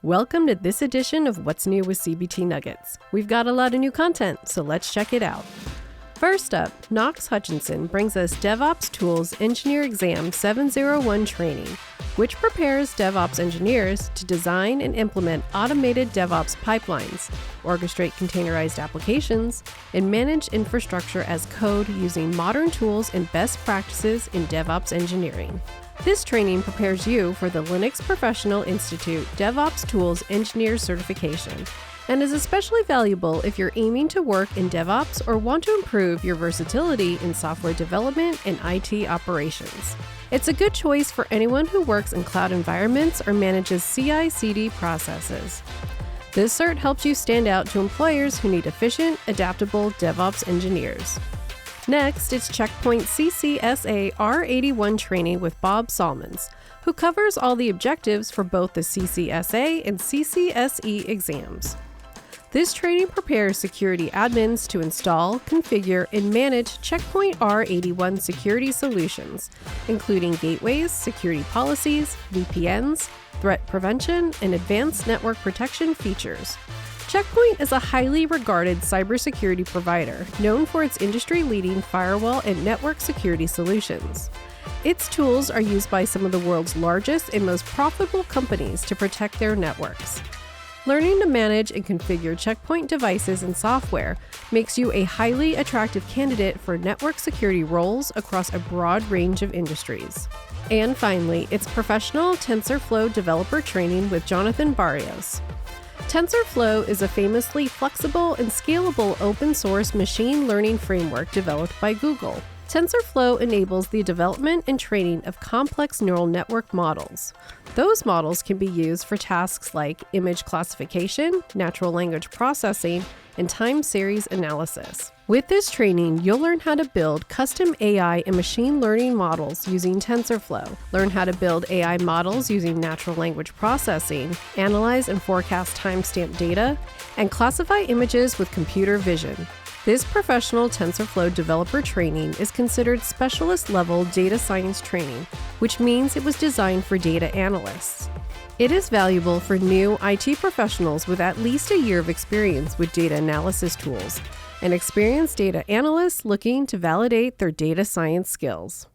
Welcome to this edition of What's New with CBT Nuggets. We've got a lot of new content, so let's check it out. First up, Knox Hutchinson brings us DevOps Tools Engineer Exam 701 training, which prepares DevOps engineers to design and implement automated DevOps pipelines, orchestrate containerized applications, and manage infrastructure as code using modern tools and best practices in DevOps engineering. This training prepares you for the Linux Professional Institute DevOps Tools Engineer certification and is especially valuable if you're aiming to work in DevOps or want to improve your versatility in software development and IT operations. It's a good choice for anyone who works in cloud environments or manages CI/CD processes. This cert helps you stand out to employers who need efficient, adaptable DevOps engineers. Next, it's Checkpoint CCSA R81 training with Bob Salmons, who covers all the objectives for both the CCSA and CCSE exams. This training prepares security admins to install, configure, and manage Checkpoint R81 security solutions, including gateways, security policies, VPNs, threat prevention, and advanced network protection features. Checkpoint is a highly regarded cybersecurity provider known for its industry-leading firewall and network security solutions. Its tools are used by some of the world's largest and most profitable companies to protect their networks. Learning to manage and configure Checkpoint devices and software makes you a highly attractive candidate for network security roles across a broad range of industries. And finally, it's professional TensorFlow developer training with Jonathan Barrios. TensorFlow is a famously flexible and scalable open-source machine learning framework developed by Google. TensorFlow enables the development and training of complex neural network models. Those models can be used for tasks like image classification, natural language processing, and time series analysis. With this training, you'll learn how to build custom AI and machine learning models using TensorFlow, learn how to build AI models using natural language processing, analyze and forecast timestamp data, and classify images with computer vision. This professional TensorFlow developer training is considered specialist-level data science training, which means it was designed for data analysts. It is valuable for new IT professionals with at least a year of experience with data analysis tools and experienced data analysts looking to validate their data science skills.